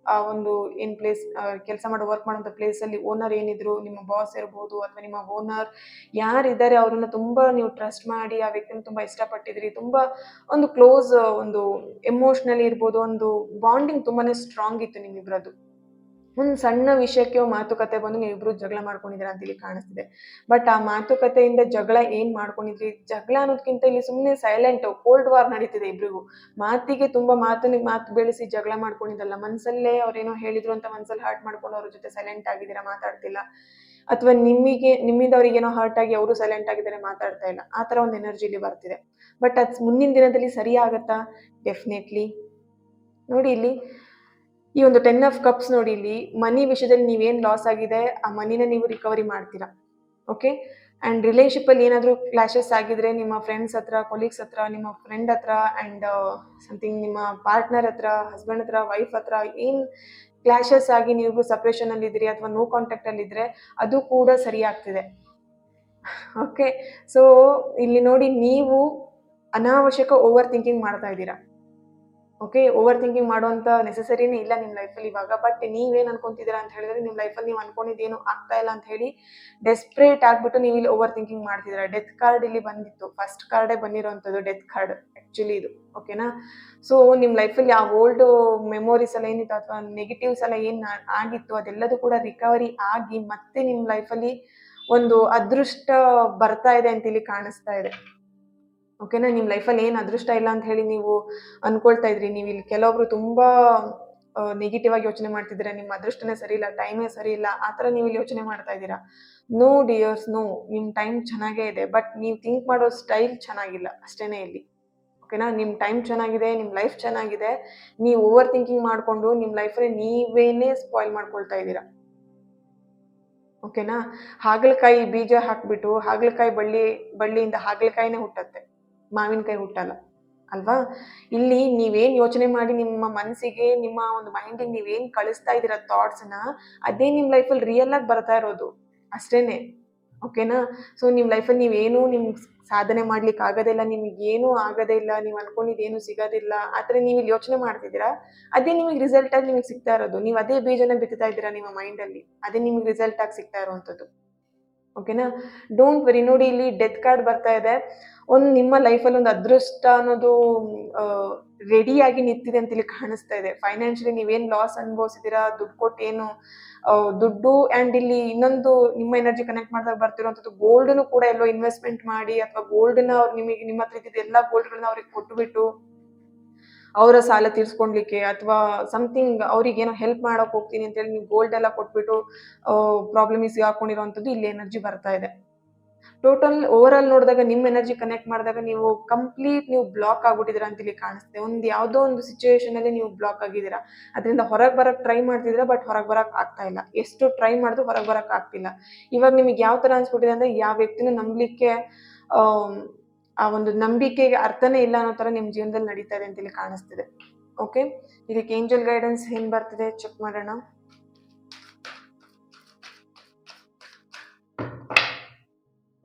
ಆ ಒಂದು ಏನು ಪ್ಲೇಸ್ ಕೆಲಸ ವರ್ಕ್ ಮಾಡೋಂಥ ಪ್ಲೇಸಲ್ಲಿ ಓನರ್ ಏನಿದ್ರು, ನಿಮ್ಮ ಬಾಸ್ ಇರ್ಬೋದು ಅಥವಾ ನಿಮ್ಮ ಓನರ್ ಯಾರಿದ್ದಾರೆ ಅವ್ರನ್ನ ತುಂಬ ನೀವು ಟ್ರಸ್ಟ್ ಮಾಡಿ ಆ ವ್ಯಕ್ತಿನ ತುಂಬ ಇಷ್ಟಪಟ್ಟಿದ್ರಿ, ತುಂಬ ಒಂದು ಕ್ಲೋಸ್, ಒಂದು ಎಮೋಷ್ನಲಿ ಇರ್ಬೋದು, ಒಂದು ಬಾಂಡಿಂಗ್ ತುಂಬಾ ಸ್ಟ್ರಾಂಗ್ ಇತ್ತು ನಿಮ್ಮಿಬ್ಬರದ್ದು. ಒಂದು ಸಣ್ಣ ವಿಷಯಕ್ಕೆ ಮಾತುಕತೆ ಬಂದು ನೀವಿಬ್ರು ಜಗಳ ಮಾಡ್ಕೊಂಡಿದ್ದೀರಾ ಅಂತ ಇಲ್ಲಿ ಕಾಣಿಸ್ತಿದೆ. ಬಟ್ ಆ ಮಾತುಕತೆಯಿಂದ ಜಗಳ ಏನ್ ಮಾಡ್ಕೊಂಡಿದ್ರಿ, ಜಗಳ ಅನ್ನೋದಕ್ಕಿಂತ ಇಲ್ಲಿ ಸುಮ್ಮನೆ ಸೈಲೆಂಟ್ ಕೋಲ್ಡ್ ವಾರ್ ನಡೀತಿದೆ ಇಬ್ರಿಗೂ. ಮಾತಿಗೆ ತುಂಬಾ ಮಾತು ಬೆಳೆಸಿ ಜಗಳ ಮಾಡ್ಕೊಂಡಿದ್ದಲ್ಲ, ಮನ್ಸಲ್ಲೇ ಅವ್ರೇನೋ ಹೇಳಿದ್ರು ಅಂತ ಮನ್ಸಲ್ಲಿ ಹರ್ಟ್ ಮಾಡ್ಕೊಂಡು ಅವ್ರ ಜೊತೆ ಸೈಲೆಂಟ್ ಆಗಿದ್ದೀರಾ, ಮಾತಾಡ್ತಿಲ್ಲ. ಅಥವಾ ನಿಮ್ಮಿಂದ ಅವ್ರಿಗೇನೋ ಹರ್ಟ್ ಆಗಿ ಅವರು ಸೈಲೆಂಟ್ ಆಗಿದ್ದಾರೆ, ಮಾತಾಡ್ತಾ ಇಲ್ಲ. ಆ ಥರ ಒಂದು ಎನರ್ಜಿ ಇಲ್ಲಿ ಬರ್ತಿದೆ. ಬಟ್ ಅದು ಮುಂದಿನ ದಿನದಲ್ಲಿ ಸರಿ ಆಗತ್ತಾ? ಡೆಫಿನೆಟ್ಲಿ. ನೋಡಿ ಇಲ್ಲಿ ಈ ಒಂದು 10 ಆಫ್ ಕಪ್ಸ್ ನೋಡಿ, ಇಲ್ಲಿ ಮನಿ ವಿಷಯದಲ್ಲಿ ನೀವೇನು ಲಾಸ್ ಆಗಿದೆ ಆ ಮನಿನ ನೀವು ರಿಕವರಿ ಮಾಡ್ತೀರಾ. ಓಕೆ, ಆ್ಯಂಡ್ ರಿಲೇಶನ್ಶಿಪ್ಪಲ್ಲಿ ಏನಾದರೂ ಕ್ಲಾಶಸ್ ಆಗಿದ್ರೆ ನಿಮ್ಮ ಫ್ರೆಂಡ್ಸ್ ಹತ್ರ, ಕೊಲೀಗ್ಸ್ ಹತ್ರ, ನಿಮ್ಮ ಫ್ರೆಂಡ್ ಹತ್ರ ಆ್ಯಂಡ್ ಸಮಥಿಂಗ್ ನಿಮ್ಮ ಪಾರ್ಟ್ನರ್ ಹತ್ರ, ಹಸ್ಬೆಂಡ್ ಹತ್ರ, ವೈಫ್ ಹತ್ರ ಏನು ಕ್ಲಾಶಸ್ ಆಗಿ ನೀವು ಸಪ್ರೇಷನಲ್ಲಿ ಇದ್ದೀರಿ ಅಥವಾ ನೋ ಕಾಂಟ್ಯಾಕ್ಟಲ್ಲಿ ಇದ್ದರೆ ಅದು ಕೂಡ ಸರಿ ಆಗ್ತಿದೆ. ಓಕೆ, ಸೊ ಇಲ್ಲಿ ನೋಡಿ ನೀವು ಅನಾವಶ್ಯಕ ಓವರ್ ಥಿಂಕಿಂಗ್ ಮಾಡ್ತಾ ಇದ್ದೀರಾ. ಓಕೆ, ಓವರ್ ಥಿಂಕಿಂಗ್ ಮಾಡುವಂಥ ನೆಸೆಸರಿನೇ ಇಲ್ಲ ನಿಮ್ಮ ಲೈಫಲ್ಲಿ ಇವಾಗ. ಬಟ್ ನೀವೇನು ಅನ್ಕೊಂತಿದ್ದೀರಾ ಅಂತ ಹೇಳಿದ್ರೆ, ನಿಮ್ಮ ಲೈಫಲ್ಲಿ ನೀವು ಅನ್ಕೊಂಡಿದ್ದೇನು ಆಗ್ತಾ ಇಲ್ಲ ಅಂತ ಹೇಳಿ ಡೆಸ್ಪ್ರೇಟ್ ಆಗಿಬಿಟ್ಟು ನೀವು ಇಲ್ಲಿ ಓವರ್ ಥಿಂಕಿಂಗ್ ಮಾಡ್ತಿದ್ದೀರಾ. ಡೆತ್ ಕಾರ್ಡ್ ಇಲ್ಲಿ ಬಂದಿತ್ತು, ಫಸ್ಟ್ ಕಾರ್ಡೇ ಬಂದಿರೋವಂಥದ್ದು ಡೆತ್ ಕಾರ್ಡ್ ಆ್ಯಕ್ಚುಲಿ ಇದು. ಓಕೆನಾ, ಸೊ ನಿಮ್ಮ ಲೈಫಲ್ಲಿ ಆ ಓಲ್ಡ್ ಮೆಮೊರೀಸ್ ಎಲ್ಲ ಏನಿತ್ತು ಅಥವಾ ನೆಗೆಟಿವ್ಸ್ ಎಲ್ಲ ಏನು ಆಗಿತ್ತು ಅದೆಲ್ಲದೂ ಕೂಡ ರಿಕವರಿ ಆಗಿ ಮತ್ತೆ ನಿಮ್ಮ ಲೈಫಲ್ಲಿ ಒಂದು ಅದೃಷ್ಟ ಬರ್ತಾ ಇದೆ ಅಂತ ಇಲ್ಲಿ ಕಾಣಿಸ್ತಾ ಇದೆ. ಓಕೆನಾ, ನಿಮ್ಮ ಲೈಫಲ್ಲಿ ಏನು ಅದೃಷ್ಟ ಇಲ್ಲ ಅಂತ ಹೇಳಿ ನೀವು ಅನ್ಕೊಳ್ತಾ ಇದ್ರಿ. ನೀವು ಇಲ್ಲಿ ಕೆಲವೊಬ್ರು ತುಂಬಾ ನೆಗೆಟಿವ್ ಆಗಿ ಯೋಚನೆ ಮಾಡ್ತಿದ್ದೀರಾ, ನಿಮ್ಮ ಅದೃಷ್ಟನೇ ಸರಿ ಇಲ್ಲ, ಟೈಮೇ ಸರಿ ಇಲ್ಲ, ಆ ಥರ ನೀವು ಇಲ್ಲಿ ಯೋಚನೆ ಮಾಡ್ತಾ ಇದ್ದೀರಾ. ನೋ ಡಿಯರ್ಸ್, ನೋ, ನಿಮ್ಮ ಟೈಮ್ ಚೆನ್ನಾಗೇ ಇದೆ, ಬಟ್ ನೀವು ಥಿಂಕ್ ಮಾಡೋ ಸ್ಟೈಲ್ ಚೆನ್ನಾಗಿಲ್ಲ ಅಷ್ಟೇನೆ ಇಲ್ಲಿ. ಓಕೆನಾ, ನಿಮ್ಮ ಟೈಮ್ ಚೆನ್ನಾಗಿದೆ, ನಿಮ್ಮ ಲೈಫ್ ಚೆನ್ನಾಗಿದೆ, ನೀವು ಓವರ್ ಥಿಂಕಿಂಗ್ ಮಾಡಿಕೊಂಡು ನಿಮ್ಮ ಲೈಫಲ್ಲಿ ನೀವೇನೇ ಸ್ಪಾಯ್ಲ್ ಮಾಡ್ಕೊಳ್ತಾ ಇದ್ದೀರಾ. ಓಕೆನಾ, ಹಾಗಲಕಾಯಿ ಬೀಜ ಹಾಕ್ಬಿಟ್ಟು ಹಾಗಲಕಾಯಿ ಬಳ್ಳಿಯಿಂದ ಹಾಗಲಕಾಯಿನೇ ಹುಟ್ಟತ್ತೆ, ಮಾವಿನಕಾಯಿ ಹುಟ್ಟಲ್ಲ ಅಲ್ವಾ. ಇಲ್ಲಿ ನೀವೇನ್ ಯೋಚನೆ ಮಾಡಿ ನಿಮ್ಮ ಮನಸ್ಸಿಗೆ, ನಿಮ್ಮ ಒಂದು ಮೈಂಡಿಗೆ ನೀವೇನ್ ಕಳಿಸ್ತಾ ಇದ್ದೀರಾ ಥಾಟ್ಸ್ನ, ಅದೇ ನಿಮ್ಮ ಲೈಫಲ್ಲಿ ರಿಯಲ್ ಆಗಿ ಬರ್ತಾ ಇರೋದು ಅಷ್ಟೇನೆ. ಓಕೆನಾ, ಸೊ ನಿಮ್ಮ ಲೈಫಲ್ಲಿ ನೀವೇನು ನಿಮ್ಗೆ ಸಾಧನೆ ಮಾಡ್ಲಿಕ್ಕೆ ಆಗೋದೇ ಇಲ್ಲ, ನಿಮಗೇನೂ ಆಗೋದೇ ಇಲ್ಲ, ನೀವು ಅನ್ಕೊಂಡಿದ್ದೇನು ಸಿಗೋದಿಲ್ಲ, ಆ ಥರ ನೀವು ಇಲ್ಲಿ ಯೋಚನೆ ಮಾಡ್ತಿದ್ದೀರಾ. ಅದೇ ನಿಮಗೆ ರಿಸಲ್ಟ್ ಆಗಿ ನಿಮಗೆ ಸಿಗ್ತಾ ಇರೋದು. ನೀವು ಅದೇ ಬೀಜನ ಬಿತ್ತಾ ಇದ್ದೀರಾ ನಿಮ್ಮ ಮೈಂಡಲ್ಲಿ, ಅದೇ ನಿಮ್ಗೆ ರಿಸಲ್ಟ್ ಆಗಿ ಸಿಗ್ತಾ ಇರುವಂಥದ್ದು. ಓಕೆನಾ, ಡೋಂಟ್ ವೆರಿ. ನೋಡಿ, ಇಲ್ಲಿ ಡೆತ್ ಕಾರ್ಡ್ ಬರ್ತಾ ಇದೆ. ನಿಮ್ಮ ಲೈಫಲ್ಲಿ ಒಂದು ಅದೃಷ್ಟ ಅನ್ನೋದು ರೆಡಿಯಾಗಿ ನಿಂತಿದೆ ಅಂತ ಇಲ್ಲಿ ಕಾಣಿಸ್ತಾ ಇದೆ. ಫೈನಾನ್ಷಿಯಲಿ ನೀವೇನು ಲಾಸ್ ಅನುಭವಿಸಿದ್ದೀರಾ, ದುಡ್ಡು ಕೊಟ್ಟು ಏನು ದುಡ್ಡು, ಆ್ಯಂಡ್ ಇಲ್ಲಿ ಇನ್ನೊಂದು ನಿಮ್ಮ ಎನರ್ಜಿ ಕನೆಕ್ಟ್ ಮಾಡಿದಾಗ ಬರ್ತಿರೋಂಥದ್ದು ಗೋಲ್ಡ್ನು ಕೂಡ ಎಲ್ಲೋ ಇನ್ವೆಸ್ಟ್ಮೆಂಟ್ ಮಾಡಿ, ಅಥವಾ ಗೋಲ್ಡ್ನ ನಿಮಗೆ ನಿಮ್ಮ ಹತ್ರ ಇದ್ದಿದ್ದು ಎಲ್ಲ ಗೋಲ್ಡ್ಗಳನ್ನ ಅವ್ರಿಗೆ ಕೊಟ್ಟುಬಿಟ್ಟು ಅವರ ಸಾಲ ತೀರ್ಸ್ಕೊಳ್ಲಿಕ್ಕೆ, ಅಥವಾ ಸಮಥಿಂಗ್ ಅವ್ರಿಗೆ ಏನೋ ಹೆಲ್ಪ್ ಮಾಡೋಕೆ ಹೋಗ್ತೀನಿ ಅಂತೇಳಿ ನೀವು ಗೋಲ್ಡ್ ಎಲ್ಲ ಕೊಟ್ಬಿಟ್ಟು ಪ್ರಾಬ್ಲಮಿಗೆ ಸಿಗಾಕೊಂಡಿರೋಂಥದ್ದು ಇಲ್ಲಿ ಎನರ್ಜಿ ಬರ್ತಾ ಇದೆ. ಟೋಟಲ್ ಓವರ್ ಆಲ್ ನೋಡಿದಾಗ ನಿಮ್ಮ ಎನರ್ಜಿ ಕನೆಕ್ಟ್ ಮಾಡಿದಾಗ ನೀವು ಕಂಪ್ಲೀಟ್ ನೀವು ಬ್ಲಾಕ್ ಆಗ್ಬಿಟ್ಟಿದ್ದೀರಾ ಅಂತ ಇಲ್ಲಿ ಕಾಣಿಸುತ್ತೆ. ಒಂದು ಯಾವುದೋ ಒಂದು ಸಿಚುವೇಶನ್ ಅಲ್ಲಿ ನೀವು ಬ್ಲಾಕ್ ಆಗಿದ್ದೀರಾ, ಅದರಿಂದ ಹೊರಗೆ ಬರಕ್ ಟ್ರೈ ಮಾಡ್ತಿದ್ದೀರಾ, ಬಟ್ ಹೊರಗೆ ಬರಕ್ ಆಗ್ತಾ ಇಲ್ಲ. ಎಷ್ಟು ಟ್ರೈ ಮಾಡಿದ್ರು ಹೊರಗೆ ಬರಕ್ ಆಗ್ತಿಲ್ಲ. ಇವಾಗ ನಿಮಗೆ ಯಾವ ತರ ಅನ್ಸ್ಬಿಟ್ಟಿದೆ ಅಂದ್ರೆ, ಯಾವ ವ್ಯಕ್ತಿನೂ ನಂಬಲಿಕ್ಕೆ ಆ ಒಂದು ನಂಬಿಕೆಗೆ ಅರ್ಥನೇ ಇಲ್ಲ ಅನ್ನೋ ತರ ನಿಮ್ಮ ಜೀವನದಲ್ಲಿ ನಡೀತಾ ಇದೆ ಅಂತ ಇಲ್ಲಿ ಕಾಣಿಸ್ತಿದೆ. ಓಕೆ, ಇದಕ್ಕೆ ಏಂಜಲ್ ಗೈಡೆನ್ಸ್ ಏನ್ ಬರ್ತಿದೆ ಚೆಕ್ ಮಾಡೋಣ.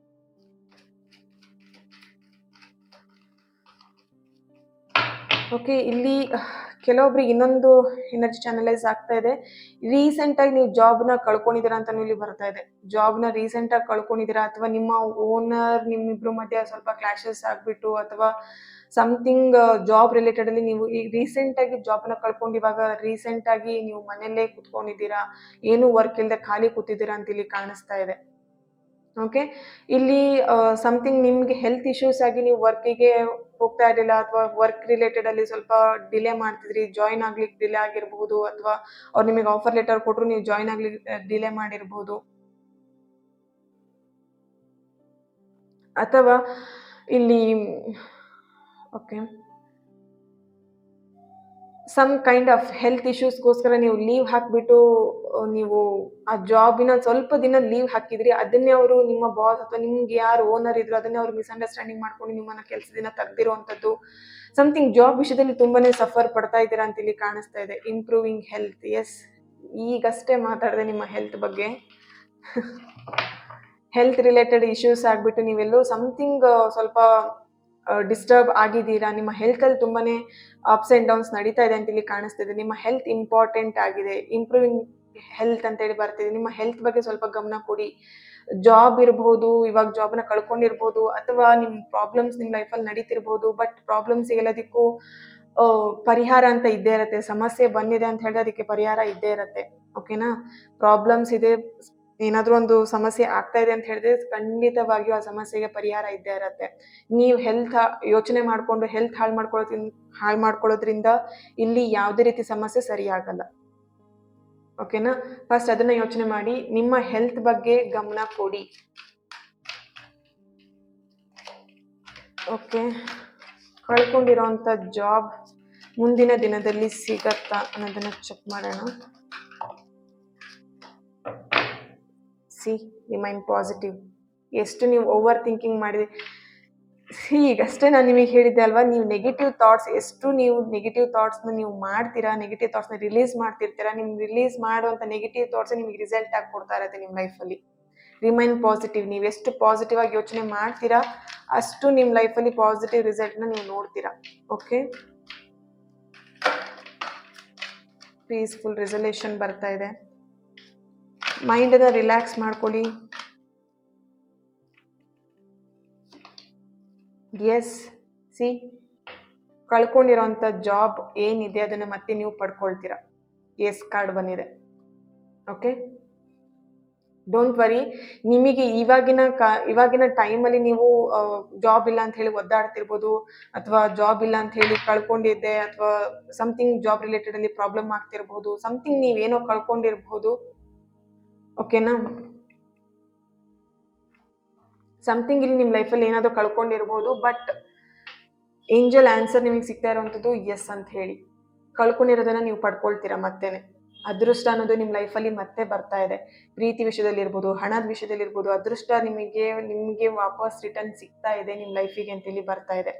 ಓಕೆ, ಇಲ್ಲಿ ಕೆಲವೊಬ್ರಿಗೆ ಇನ್ನೊಂದು ಎನರ್ಜಿ ಚಾನಲೈಸ್ ಆಗ್ತಾ ಇದೆ. ರೀಸೆಂಟ್ ಆಗಿ ನೀವು ಜಾಬ್ನ ಕಳ್ಕೊಂಡಿದ್ದೀರಾ ಅಂತ ಇಲ್ಲಿ ಬರ್ತಾ ಇದೆ. ಜಾಬ್ನ ರೀಸೆಂಟ್ ಆಗಿ ಕಳ್ಕೊಂಡಿದ್ದೀರಾ, ಅಥವಾ ನಿಮ್ಮ ಓನರ್ ನಿಮ್ಮಿಬ್ರು ಮಧ್ಯೆ ಸ್ವಲ್ಪ ಕ್ಲಾಶಸ್ ಆಗ್ಬಿಟ್ಟು, ಅಥವಾ ಸಮಥಿಂಗ್ ಜಾಬ್ ರಿಲೇಟೆಡ್ ಅಲ್ಲಿ ನೀವು ಈಗ ರೀಸೆಂಟ್ ಆಗಿ ಜಾಬ್ನ ಕಳ್ಕೊಂಡು ಇವಾಗ ರೀಸೆಂಟ್ ಆಗಿ ನೀವು ಮನೆಯಲ್ಲೇ ಕುತ್ಕೊಂಡಿದ್ದೀರಾ, ಏನು ವರ್ಕ್ ಇಲ್ಲದೆ ಖಾಲಿ ಕೂತಿದ್ದೀರಾ ಅಂತ ಇಲ್ಲಿ ಕಾಣಿಸ್ತಾ ಇದೆ. ಓಕೆ, ಇಲ್ಲಿ ಸಮಥಿಂಗ್ ನಿಮ್ಗೆ ಹೆಲ್ತ್ ಇಶ್ಯೂಸ್ ಆಗಿ ನೀವು ವರ್ಕಿಗೆ ಹೋಗ್ತಾ ಇರಲಿಲ್ಲ, ಅಥವಾ ವರ್ಕ್ ರಿಲೇಟೆಡ್ ಅಲ್ಲಿ ಸ್ವಲ್ಪ ಡಿಲೇ ಮಾಡ್ತಿದ್ರಿ, ಜಾಯಿನ್ ಆಗ್ಲಿಕ್ಕೆ ಡಿಲೇ ಆಗಿರಬಹುದು, ಅಥವಾ ಅವ್ರು ನಿಮಗೆ ಆಫರ್ ಲೆಟರ್ ಕೊಟ್ಟರು ನೀವು ಜಾಯಿನ್ ಆಗ್ಲಿಕ್ಕೆ ಡಿಲೇ ಮಾಡಿರಬಹುದು, ಅಥವಾ ಇಲ್ಲಿ okay some kind of health ಇಶ್ಯೂಸ್ಗೋಸ್ಕರ ನೀವು ಲೀವ್ ಹಾಕ್ಬಿಟ್ಟು ನೀವು ಆ ಜಾಬಿನ ಸ್ವಲ್ಪ ದಿನ ಲೀವ್ ಹಾಕಿದ್ರಿ. ಅದನ್ನೇ ಅವರು ನಿಮ್ಮ ಬಾಸ್ ಅಥವಾ ನಿಮ್ಗೆ ಯಾರು ಓನರ್ ಇದ್ರು ಅದನ್ನೇ ಅವ್ರು ಮಿಸ್ಅಂಡರ್ಸ್ಟ್ಯಾಂಡಿಂಗ್ ಮಾಡ್ಕೊಂಡು ನಿಮ್ಮನ್ನ ಕೆಲಸದಿಂದ ತೆಗ್ದಿರುವಂಥದ್ದು. ಸಮಥಿಂಗ್ ಜಾಬ್ ವಿಷಯದಲ್ಲಿ ತುಂಬಾನೇ ಸಫರ್ ಪಡ್ತಾ ಇದ್ದೀರಾ ಅಂತ ಇಲ್ಲಿ ಕಾಣಿಸ್ತಾ ಇದೆ. ಇಂಪ್ರೂವಿಂಗ್ ಹೆಲ್ತ್, ಎಸ್, ಈಗಷ್ಟೇ ಮಾತಾಡಿದೆ ನಿಮ್ಮ ಹೆಲ್ತ್ ಬಗ್ಗೆ. ಹೆಲ್ತ್ ರಿಲೇಟೆಡ್ ಇಶ್ಯೂಸ್ ಆಗ್ಬಿಟ್ಟು ನೀವೆಲ್ಲೋ ಸಮಥಿಂಗ್ ಸ್ವಲ್ಪ ಡಿಸ್ಟರ್ಬ್ ಆಗಿದ್ದೀರಾ. ನಿಮ್ಮ ಹೆಲ್ತಲ್ಲಿ ತುಂಬಾನೇ ಅಪ್ಸ್ ಆ್ಯಂಡ್ ಡೌನ್ಸ್ ನಡೀತಾ ಇದೆ ಅಂತ ಇಲ್ಲಿ ಕಾಣಿಸ್ತಿದೆ. ನಿಮ್ಮ ಹೆಲ್ತ್ ಇಂಪಾರ್ಟೆಂಟ್ ಆಗಿದೆ. ಇಂಪ್ರೂವಿಂಗ್ ಹೆಲ್ತ್ ಅಂತೇಳಿ ಬರ್ತಿದೆ. ನಿಮ್ಮ ಹೆಲ್ತ್ ಬಗ್ಗೆ ಸ್ವಲ್ಪ ಗಮನ ಕೊಡಿ. ಜಾಬ್ ಇರಬಹುದು, ಇವಾಗ ಜಾಬ್ನ ಕಳ್ಕೊಂಡಿರ್ಬೋದು, ಅಥವಾ ನಿಮ್ಮ ಪ್ರಾಬ್ಲಮ್ಸ್ ನಿಮ್ಮ ಲೈಫಲ್ಲಿ ನಡೀತಿರ್ಬೋದು, ಬಟ್ ಪ್ರಾಬ್ಲಮ್ಸ್ ಎಲ್ಲದಕ್ಕೂ ಪರಿಹಾರ ಅಂತ ಇದ್ದೇ ಇರುತ್ತೆ. ಸಮಸ್ಯೆ ಬಂದಿದೆ ಅಂತ ಹೇಳಿದ್ರೆ ಅದಕ್ಕೆ ಪರಿಹಾರ ಇದ್ದೇ ಇರುತ್ತೆ. ಓಕೆನಾ, ಪ್ರಾಬ್ಲಮ್ಸ್ ಇದೆ, ಏನಾದರೂ ಒಂದು ಸಮಸ್ಯೆ ಆಗ್ತಾ ಇದೆ ಅಂತ ಹೇಳಿದ್ರೆ ಖಂಡಿತವಾಗಿಯೂ ಆ ಸಮಸ್ಯೆಗೆ ಪರಿಹಾರ ಇದ್ದೇ ಇರುತ್ತೆ. ನೀವು ಹೆಲ್ತ್ ಯೋಚನೆ ಮಾಡಿಕೊಂಡು ಹೆಲ್ತ್ ಹಾಳು ಮಾಡ್ಕೊಳ್ಳೋದ್ರಿಂದ ಇಲ್ಲಿ ಯಾವುದೇ ರೀತಿ ಸಮಸ್ಯೆ ಸರಿಯಾಗಲ್ಲ. ಓಕೆನಾ, ಫಸ್ಟ್ ಅದನ್ನ ಯೋಚನೆ ಮಾಡಿ, ನಿಮ್ಮ ಹೆಲ್ತ್ ಬಗ್ಗೆ ಗಮನ ಕೊಡಿ. ಓಕೆ, ಕಳ್ಕೊಂಡಿರೋಂಥ ಜಾಬ್ ಮುಂದಿನ ದಿನದಲ್ಲಿ ಸಿಗತ್ತಾ ಅನ್ನೋದನ್ನ ಚೆಕ್ ಮಾಡೋಣ. Remain positive. ಎಷ್ಟು ನೀವು ಓವರ್ ಥಿಂಕಿಂಗ್ ಮಾಡಿದ್ರಿ. ಈಗಷ್ಟೇ ನಾನು ನಿಮಗೆ ಹೇಳಿದ್ದೆ ಅಲ್ವಾ, ನೀವು ನೆಗೆಟಿವ್ ಥಾಟ್ಸ್ ಎಷ್ಟು ನೀವು ನೆಗೆಟಿವ್ ಥಾಟ್ಸ್ನ ನೀವು ಮಾಡ್ತೀರಾ, ನೆಗೆಟಿವ್ ಥಾಟ್ಸ್ನ ರಿಲೀಸ್ ಮಾಡ್ತಿರ್ತೀರಾ, ನಿಮ್ಗೆ ರಿಲೀಸ್ ಮಾಡುವಂಥ ನೆಗೆಟಿವ್ ಥಾಟ್ಸ್ ನಿಮಗೆ ರಿಸಲ್ಟ್ ಆಗಿ ಕೊಡ್ತಾ ಇರುತ್ತೆ ನಿಮ್ಮ ಲೈಫಲ್ಲಿ. Remain positive. ನೀವು ಎಷ್ಟು ಪಾಸಿಟಿವ್ ಆಗಿ ಯೋಚನೆ ಮಾಡ್ತೀರಾ ಅಷ್ಟು ನಿಮ್ಮ ಲೈಫಲ್ಲಿ ಪಾಸಿಟಿವ್ ರಿಸಲ್ಟ್ನ ನೀವು ನೋಡ್ತೀರಾ. ಓಕೆ, ಪೀಸ್ಫುಲ್ ರೆಸಲ್ಯೂಷನ್ ಬರ್ತಾ ಇದೆ. ಮೈಂಡನ್ನ ರಿಲ್ಯಾಕ್ಸ್ ಮಾಡ್ಕೊಳ್ಳಿ. ಎಸ್, ಕಳ್ಕೊಂಡಿರೋಂಥ ಜಾಬ್ ಏನಿದೆ ಅದನ್ನು ಮತ್ತೆ ನೀವು ಪಡ್ಕೊಳ್ತೀರಾ. ಎಸ್ ಕಾರ್ಡ್ ಬಂದಿದೆ. Okay, don't worry. ನಿಮಗೆ ಇವಾಗಿನ ಟೈಮಲ್ಲಿ ನೀವು ಜಾಬ್ ಇಲ್ಲ ಅಂತ ಹೇಳಿ ಒದ್ದಾಡ್ತಿರ್ಬೋದು, ಅಥವಾ ಜಾಬ್ ಇಲ್ಲ ಅಂತ ಹೇಳಿ ಕಳ್ಕೊಂಡಿದ್ದೆ, ಅಥವಾ ಸಮಥಿಂಗ್ ಜಾಬ್ ರಿಲೇಟೆಡ್ ಅಲ್ಲಿ ಪ್ರಾಬ್ಲಮ್ ಆಗ್ತಿರ್ಬೋದು, ಸಮಥಿಂಗ್ ನೀವೇನೋ ಕಳ್ಕೊಂಡಿರ್ಬೋದು. ಓಕೆನಾ, ಸಮಥಿಂಗ್ ಇಲ್ಲಿ ನಿಮ್ಮ ಲೈಫಲ್ಲಿ ಏನಾದರೂ ಕಳ್ಕೊಂಡಿರ್ಬೋದು. ಬಟ್ ಏಂಜಲ್ ಆನ್ಸರ್ ನಿಮಗೆ ಸಿಗ್ತಾ ಇರೋವಂಥದ್ದು ಎಸ್ ಅಂತ ಹೇಳಿ. ಕಳ್ಕೊಂಡಿರೋದನ್ನ ನೀವು ಪಡ್ಕೊಳ್ತೀರಾ ಮತ್ತೇನೆ. ಅದೃಷ್ಟ ಅನ್ನೋದು ನಿಮ್ಮ ಲೈಫಲ್ಲಿ ಮತ್ತೆ ಬರ್ತಾ ಇದೆ. ಪ್ರೀತಿ ವಿಷಯದಲ್ಲಿ ಇರ್ಬೋದು, ಹಣದ ವಿಷಯದಲ್ಲಿ ಇರ್ಬೋದು, ಅದೃಷ್ಟ ನಿಮಗೆ ವಾಪಸ್ ರಿಟರ್ನ್ ಸಿಗ್ತಾ ಇದೆ ನಿಮ್ಮ ಲೈಫಿಗೆ ಅಂತೇಳಿ ಬರ್ತಾ ಇದೆ.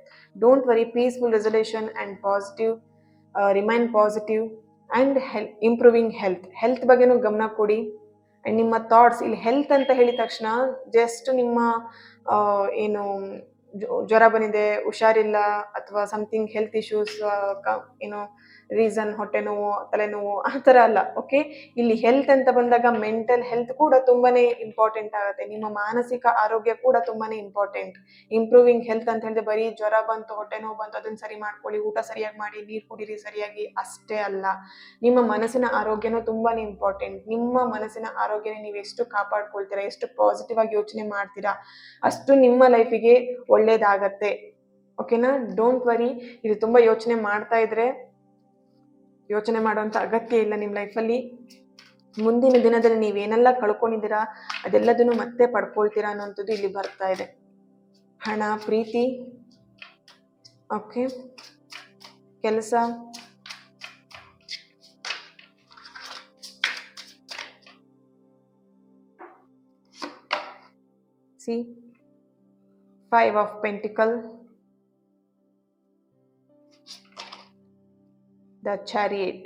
Don't worry, peaceful resolution and positive, remain positive and improving health ಬಗ್ಗೆನೂ ಗಮನ ಕೊಡಿ. ಆ್ಯಂಡ್ ನಿಮ್ಮ ಥಾಟ್ಸ್, ಇಲ್ಲಿ ಹೆಲ್ತ್ ಅಂತ ಹೇಳಿದ ತಕ್ಷಣ ಜಸ್ಟ್ ನಿಮ್ಮ ಏನು ಜ್ವರ ಬಂದಿದೆ, ಹುಷಾರಿಲ್ಲ, ಅಥವಾ ಸಮಥಿಂಗ್ ಹೆಲ್ತ್ ಇಶ್ಯೂಸ್, ಏನೋ ರೀಸನ್, ಹೊಟ್ಟೆ ನೋವು, ತಲೆನೋವು, ಆ ಥರ ಅಲ್ಲ. ಓಕೆ, ಇಲ್ಲಿ ಹೆಲ್ತ್ ಅಂತ ಬಂದಾಗ ಮೆಂಟಲ್ ಹೆಲ್ತ್ ಕೂಡ ತುಂಬಾನೇ ಇಂಪಾರ್ಟೆಂಟ್ ಆಗುತ್ತೆ. ನಿಮ್ಮ ಮಾನಸಿಕ ಆರೋಗ್ಯ ಕೂಡ ತುಂಬಾನೇ ಇಂಪಾರ್ಟೆಂಟ್. ಇಂಪ್ರೂವಿಂಗ್ ಹೆಲ್ತ್ ಅಂತ ಹೇಳಿದ್ರೆ ಬರೀ ಜ್ವರ ಬಂತು, ಹೊಟ್ಟೆ ನೋವು ಬಂತು, ಅದನ್ನ ಸರಿ ಮಾಡ್ಕೊಳ್ಳಿ, ಊಟ ಸರಿಯಾಗಿ ಮಾಡಿ, ನೀರು ಕುಡೀರಿ ಸರಿಯಾಗಿ, ಅಷ್ಟೇ ಅಲ್ಲ. ನಿಮ್ಮ ಮನಸ್ಸಿನ ಆರೋಗ್ಯನೂ ತುಂಬಾನೇ ಇಂಪಾರ್ಟೆಂಟ್. ನಿಮ್ಮ ಮನಸ್ಸಿನ ಆರೋಗ್ಯನ ನೀವು ಎಷ್ಟು ಕಾಪಾಡ್ಕೊಳ್ತೀರಾ, ಎಷ್ಟು ಪಾಸಿಟಿವ್ ಆಗಿ ಯೋಚನೆ ಮಾಡ್ತೀರಾ, ಅಷ್ಟು ನಿಮ್ಮ ಲೈಫಿಗೆ ಒಳ್ಳೇದಾಗತ್ತೆ. ಓಕೆನಾ, ಡೋಂಟ್ ವರಿ. ಇದು ತುಂಬಾ ಯೋಚನೆ ಮಾಡ್ತಾ ಇದ್ರೆ ಯೋಚನೆ ಮಾಡುವಂತ ಅಗತ್ಯ ಇಲ್ಲ. ನಿಮ್ಮ ಲೈಫಲ್ಲಿ ಮುಂದಿನ ದಿನದಲ್ಲಿ ನೀವೇನೆಲ್ಲ ಕಳ್ಕೊಂಡಿದ್ದೀರಾ ಅದೆಲ್ಲದನ್ನು ಮತ್ತೆ ಪಡ್ಕೊಳ್ತೀರಾ ಅನ್ನೋಂಥದ್ದು ಇಲ್ಲಿ ಬರ್ತಾ ಇದೆ. ಹಣ, ಪ್ರೀತಿ, ಓಕೆ, ಕೆಲಸ, C 5 of Pentacles, the Chariot,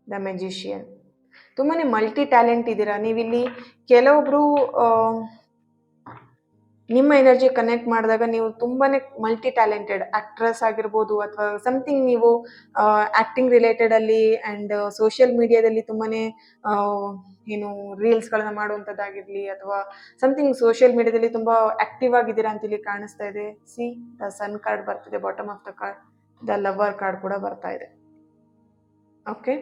the magician. ತುಂಬಾನೇ ಮಲ್ಟಿ ಟ್ಯಾಲೆಂಟ್ ಇದ್ದೀರಾ ನೀವಿಲ್ಲಿ. ಕೆಲವೊಬ್ರು ನಿಮ್ಮ ಎನರ್ಜಿ ಕನೆಕ್ಟ್ ಮಾಡಿದಾಗ ನೀವು ತುಂಬಾನೇ ಮಲ್ಟಿ ಟ್ಯಾಲೆಂಟೆಡ್ ಆಕ್ಟ್ರೆಸ್ ಆಗಿರ್ಬೋದು, ಅಥವಾ ಸಮಥಿಂಗ್ ನೀವು ಆಕ್ಟಿಂಗ್ ರಿಲೇಟೆಡ್ ಅಲ್ಲಿ ಅಂಡ್ ಸೋಷಿಯಲ್ ಮೀಡಿಯಾದಲ್ಲಿ ತುಂಬಾನೇ ಏನು ರೀಲ್ಸ್ಗಳನ್ನ ಮಾಡುವಂಥದ್ದಾಗಿರ್ಲಿ, ಅಥವಾ ಸಮಥಿಂಗ್ ಸೋಷಿಯಲ್ ಮೀಡಿಯಾದಲ್ಲಿ ತುಂಬಾ ಆಕ್ಟಿವ್ ಆಗಿದ್ದೀರಾ ಅಂತ ಇಲ್ಲಿ ಕಾಣಿಸ್ತಾ ಇದೆ. ಸಿ, ದ ಸನ್ ಕಾರ್ಡ್ ಬರ್ತಿದೆ, bottom of the card, the lover card ಕೂಡ ಬರ್ತಾ ಇದೆ. Okay,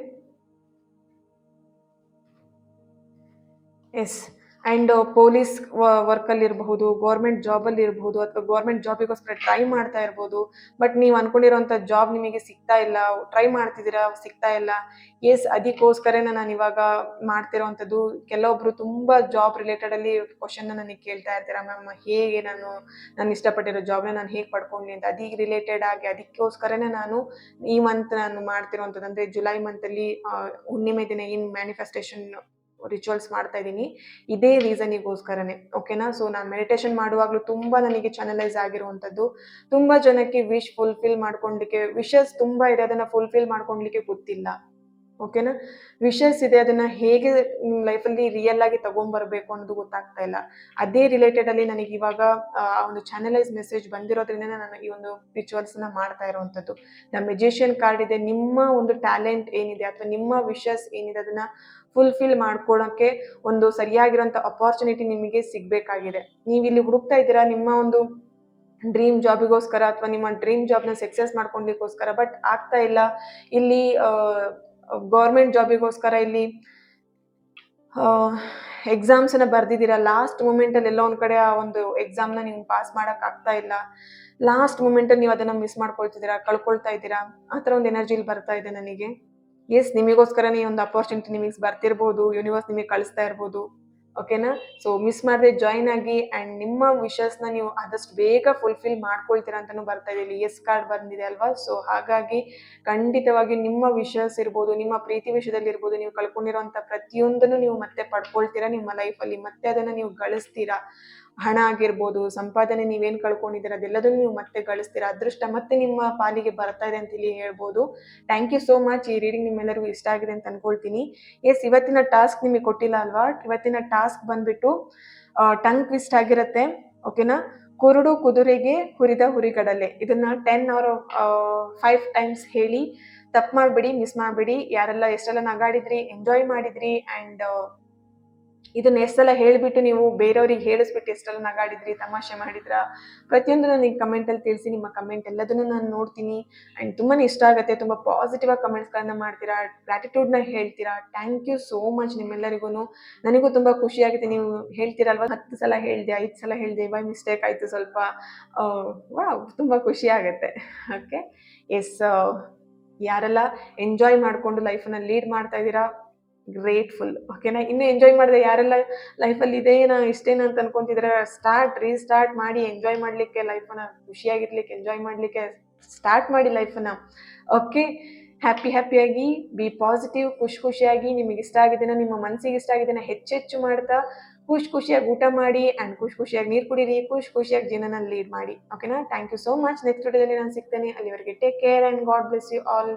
yes. ಆ್ಯಂಡ್ ಪೊಲೀಸ್ ವರ್ಕಲ್ಲಿ ಇರಬಹುದು, ಗೌರ್ಮೆಂಟ್ ಜಾಬಲ್ಲಿ ಇರಬಹುದು, ಅಥವಾ ಗೌರ್ಮೆಂಟ್ ಜಾಬಿಗೋಸ್ಕರ ಟ್ರೈ ಮಾಡ್ತಾ ಇರ್ಬೋದು. ಬಟ್ ನೀವು ಅನ್ಕೊಂಡಿರೋಂಥ ಜಾಬ್ ನಿಮಗೆ ಸಿಗ್ತಾ ಇಲ್ಲ, ಟ್ರೈ ಮಾಡ್ತಿದ್ದೀರಾ, ಸಿಗ್ತಾ ಇಲ್ಲ. ಎಸ್, ಅದಕ್ಕೋಸ್ಕರನೇ ನಾನು ಇವಾಗ ಮಾಡ್ತಿರೋವಂಥದ್ದು. ಕೆಲವೊಬ್ರು ತುಂಬ ಜಾಬ್ ರಿಲೇಟೆಡಲ್ಲಿ ಕ್ವಶನ್ನ ನನಗೆ ಕೇಳ್ತಾ ಇರ್ತೀರಾ, ಮ್ಯಾಮ್ ಹೇಗೆ ನಾನು ಇಷ್ಟಪಟ್ಟಿರೋ ಜಾಬ್ನ ನಾನು ಹೇಗೆ ಪಡ್ಕೊಂಡ್ಲಿ ಅಂತ. ಅದಕ್ಕೆ ರಿಲೇಟೆಡ್ ಆಗಿ ಅದಕ್ಕೋಸ್ಕರನೇ ನಾನು ಈ ಮಂತ್ ನಾನು ಮಾಡ್ತಿರೋವಂಥದ್ದು, ಅಂದರೆ ಜುಲೈ ಮಂತಲ್ಲಿ ಹುಣ್ಣಿಮೆ ದಿನ ಏನು ಮ್ಯಾನಿಫೆಸ್ಟೇಷನ್ ರಿಚುವಲ್ಸ್ ಮಾಡ್ತಾ ಇದ್ದೀನಿ, ಇದೇ ರೀಸನಿಗೋಸ್ಕರನೇ. ಓಕೆನಾ, ಸೊ ನಾನು ಮೆಡಿಟೇಷನ್ ಮಾಡುವಾಗಲೂ ತುಂಬ ನನಗೆ ಚಾನಲೈಸ್ ಆಗಿರುವಂಥದ್ದು. ತುಂಬ ಜನಕ್ಕೆ ವಿಶ್ ಫುಲ್ಫಿಲ್ ಮಾಡ್ಕೊಳ್ಲಿಕ್ಕೆ, ವಿಶಸ್ ತುಂಬ ಇದೆ, ಅದನ್ನು ಫುಲ್ಫಿಲ್ ಮಾಡ್ಕೊಳ್ಲಿಕ್ಕೆ ಗೊತ್ತಿಲ್ಲ. ಓಕೆನಾ, ವಿಶಸ್ ಇದೆ, ಅದನ್ನ ಹೇಗೆ ಲೈಫಲ್ಲಿ ರಿಯಲ್ ಆಗಿ ತಗೊಂಡ್ಬರ್ಬೇಕು ಅನ್ನೋದು ಗೊತ್ತಾಗ್ತಾ ಇಲ್ಲ. ಅದೇ ರಿಲೇಟೆಡ್ ಅಲ್ಲಿ ನನಗೆ ಇವಾಗ ಒಂದು ಚಾನಲೈಸ್ ಮೆಸೇಜ್ ಬಂದಿರೋದ್ರಿಂದ ನಾನು ಈ ಒಂದು ರಿಚುವಲ್ಸ್ನ ಮಾಡ್ತಾ ಇರುವಂಥದ್ದು. ದ ಮೆಜಿಷಿಯನ್ ಕಾರ್ಡ್ ಇದೆ. ನಿಮ್ಮ ಒಂದು ಟ್ಯಾಲೆಂಟ್ ಏನಿದೆ ಅಥವಾ ನಿಮ್ಮ ವಿಶಸ್ ಏನಿದೆ ಅದನ್ನ ಫುಲ್ಫಿಲ್ ಮಾಡ್ಕೊಳ್ಳೋಕ್ಕೆ ಒಂದು ಸರಿಯಾಗಿರೋಂಥ ಅಪಾರ್ಚುನಿಟಿ ನಿಮಗೆ ಸಿಗಬೇಕಾಗಿದೆ. ನೀವು ಇಲ್ಲಿ ಹುಡುಕ್ತಾ ಇದ್ದೀರಾ ನಿಮ್ಮ ಒಂದು ಡ್ರೀಮ್ ಜಾಬಿಗೋಸ್ಕರ, ಅಥವಾ ನಿಮ್ಮ ಡ್ರೀಮ್ ಜಾಬ್ನ ಸಕ್ಸಸ್ ಮಾಡ್ಕೊಳ್ಳಿಕ್ಕೋಸ್ಕರ, ಬಟ್ ಆಗ್ತಾ ಇಲ್ಲ. ಇಲ್ಲಿ ಗೌರ್ಮೆಂಟ್ ಜಾಬಿಗೋಸ್ಕರ ಇಲ್ಲಿ ಎಕ್ಸಾಮ್ಸನ್ನ ಬರ್ದಿದ್ದೀರಾ, ಲಾಸ್ಟ್ ಮೂಮೆಂಟಲ್ಲಿ ಎಲ್ಲೋ ಒಂದು ಕಡೆ ಆ ಒಂದು ಎಕ್ಸಾಮ್ನ ನೀವು ಪಾಸ್ ಮಾಡೋಕೆ ಆಗ್ತಾ ಇಲ್ಲ. ಲಾಸ್ಟ್ ಮೂಮೆಂಟಲ್ಲಿ ನೀವು ಅದನ್ನು ಮಿಸ್ ಮಾಡ್ಕೊಳ್ತಿದ್ದೀರಾ, ಕಳ್ಕೊಳ್ತಾ ಇದ್ದೀರಾ. ಆ ಥರ ಒಂದು ಎನರ್ಜಿಲಿ ಬರ್ತಾ ಇದೆ ನನಗೆ. ಎಸ್, ನಿಮಗೋಸ್ಕರನೇ ಒಂದು ಅಪಾರ್ಚುನಿಟಿ ನಿಮಗೆ ಬರ್ತಿರ್ಬೋದು, ಯೂನಿವರ್ಸ್ ನಿಮಗೆ ಕಳಿಸ್ತಾ ಇರ್ಬೋದು. ಓಕೆನಾ, ಸೊ ಮಿಸ್ ಮಾಡದೆ ಜಾಯಿನ್ ಆಗಿ ಆ್ಯಂಡ್ ನಿಮ್ಮ ವಿಶಸ್ನ ನೀವು ಆದಷ್ಟು ಬೇಗ ಫುಲ್ಫಿಲ್ ಮಾಡ್ಕೊಳ್ತೀರಾ ಅಂತಲೂ ಬರ್ತಾ ಇದೆ. ಇಲ್ಲಿ ಎಸ್ ಕಾರ್ಡ್ ಬಂದಿದೆ ಅಲ್ವಾ. ಸೊ ಹಾಗಾಗಿ ಖಂಡಿತವಾಗಿ ನಿಮ್ಮ ವಿಶಸ್ ಇರ್ಬೋದು, ನಿಮ್ಮ ಪ್ರೀತಿ ವಿಷಯದಲ್ಲಿ ಇರ್ಬೋದು, ನೀವು ಕಳ್ಕೊಂಡಿರೋಂಥ ಪ್ರತಿಯೊಂದನ್ನು ನೀವು ಮತ್ತೆ ಪಡ್ಕೊಳ್ತೀರಾ ನಿಮ್ಮ ಲೈಫಲ್ಲಿ, ಮತ್ತೆ ಅದನ್ನು ನೀವು ಗಳಿಸ್ತೀರಾ. ಹಣ ಆಗಿರ್ಬೋದು, ಸಂಪಾದನೆ ನೀವೇನು ಕಳ್ಕೊಂಡಿದ್ದೀರಾ ಅದೆಲ್ಲದನ್ನು ನೀವು ಮತ್ತೆ ಗಳಿಸ್ತೀರಾ. ಅದೃಷ್ಟ ಮತ್ತೆ ನಿಮ್ಮ ಪಾಲಿಗೆ ಬರ್ತಾ ಇದೆ ಅಂತ ಇಲ್ಲಿ ಹೇಳ್ಬೋದು. Thank you so much. ಈ ರೀಡಿಂಗ್ ನಿಮ್ಮೆಲ್ಲರಿಗೂ ಇಷ್ಟ ಆಗಿದೆ ಅಂತ ಅನ್ಕೊಳ್ತೀನಿ. ಎಸ್, ಇವತ್ತಿನ ಟಾಸ್ಕ್ ನಿಮಗೆ ಕೊಟ್ಟಿಲ್ಲ ಅಲ್ವಾ. ಇವತ್ತಿನ ಟಾಸ್ಕ್ ಬಂದ್ಬಿಟ್ಟು ಟಂಗ್ ಟ್ವಿಸ್ಟ್ ಆಗಿರುತ್ತೆ. ಓಕೆನಾ, ಕುರುಡು ಕುದುರೆಗೆ ಹುರಿದ ಹುರಿಗಡಲೆ. ಇದನ್ನ 10 or 5 ಟೈಮ್ಸ್ ಹೇಳಿ. ತಪ್ಪು ಮಾಡಬೇಡಿ, ಮಿಸ್ ಮಾಡಬೇಡಿ. ಯಾರೆಲ್ಲ ಎಷ್ಟೆಲ್ಲ ನಗಾಡಿದ್ರಿ, ಎಂಜಾಯ್ ಮಾಡಿದ್ರಿ ಆ್ಯಂಡ್ ಇದನ್ನ ಎಷ್ಟೆಲ್ಲ ಹೇಳಿಬಿಟ್ಟು ನೀವು ಬೇರೆಯವ್ರಿಗೆ ಹೇಳಿಸ್ಬಿಟ್ಟು ಎಷ್ಟೆಲ್ಲ ನಗಾಡಿದ್ರಿ, ತಮಾಷೆ ಮಾಡಿದ್ರಾ, ಪ್ರತಿಯೊಂದು ನನಗೆ ಕಮೆಂಟಲ್ಲಿ ತಿಳಿಸಿ. ನಿಮ್ಮ ಕಮೆಂಟ್ ಎಲ್ಲದನ್ನು ನಾನು ನೋಡ್ತೀನಿ. ಆ್ಯಂಡ್ ತುಂಬಾ ಇಷ್ಟ ಆಗುತ್ತೆ. ತುಂಬ ಪಾಸಿಟಿವ್ ಆಗಿ ಕಮೆಂಟ್ಸ್ಗಳನ್ನ ಮಾಡ್ತೀರಾ, ಗ್ರ್ಯಾಟಿಟ್ಯೂಡ್ನ ಹೇಳ್ತೀರಾ. ಥ್ಯಾಂಕ್ ಯು ಸೋ ಮಚ್ ನಿಮ್ಮೆಲ್ಲರಿಗೂ. ನನಗೂ ತುಂಬ ಖುಷಿಯಾಗುತ್ತೆ. ನೀವು ಹೇಳ್ತೀರಲ್ವ 10 ಸಲ ಹೇಳಿದೆ, 5 ಸಲ ಹೇಳಿದೆ, ಬೈ ಮಿಸ್ಟೇಕ್ ಆಯಿತು ಸ್ವಲ್ಪ. ವಾವ್, ತುಂಬ ಖುಷಿ ಆಗುತ್ತೆ. ಓಕೆ, ಎಸ್, ಯಾರೆಲ್ಲ ಎಂಜಾಯ್ ಮಾಡಿಕೊಂಡು ಲೈಫನ್ನ ಲೀಡ್ ಮಾಡ್ತಾ ಇದ್ದೀರಾ, ಗ್ರೇಟ್ಫುಲ್. ಓಕೆನಾ? ಇನ್ನೂ ಎಂಜಾಯ್ ಮಾಡಿದೆ ಯಾರೆಲ್ಲ ಲೈಫಲ್ಲಿ ಇದೇನಾ ಇಷ್ಟೇನಾ ಅಂತ ಅನ್ಕೊಂತಿದ್ರೆ, ರೀಸ್ಟಾರ್ಟ್ ಮಾಡಿ ಎಂಜಾಯ್ ಮಾಡಲಿಕ್ಕೆ, ಲೈಫನ್ನ ಖುಷಿಯಾಗಿರ್ಲಿಕ್ಕೆ, ಎಂಜಾಯ್ ಮಾಡಲಿಕ್ಕೆ ಸ್ಟಾರ್ಟ್ ಮಾಡಿ ಲೈಫನ್ನ. ಓಕೆ, ಹ್ಯಾಪಿಯಾಗಿ ಬಿ ಪಾಸಿಟಿವ್, ಖುಷಿಯಾಗಿ. ನಿಮಗೆ ಇಷ್ಟ ಆಗಿದ್ದೇನೆ, ನಿಮ್ಮ ಮನಸ್ಸಿಗೆ ಇಷ್ಟ ಆಗಿದ್ದೇನೆ ಹೆಚ್ಚೆಚ್ಚು ಮಾಡ್ತಾ ಖುಷಿಯಾಗಿ ಊಟ ಮಾಡಿ ಆ್ಯಂಡ್ ಖುಷಿಯಾಗಿ ನೀರು ಕುಡೀರಿ, ಖುಷಿಯಾಗಿ ಜೀವನನ ಲೀಡ್ ಮಾಡಿ. ಓಕೆನಾ? Thank you so much. Next ವಿಡಿಯೋದಲ್ಲಿ ನಾನು ಸಿಗ್ತೇನೆ. ಅಲ್ಲಿವರೆಗೆ take care and God bless you all.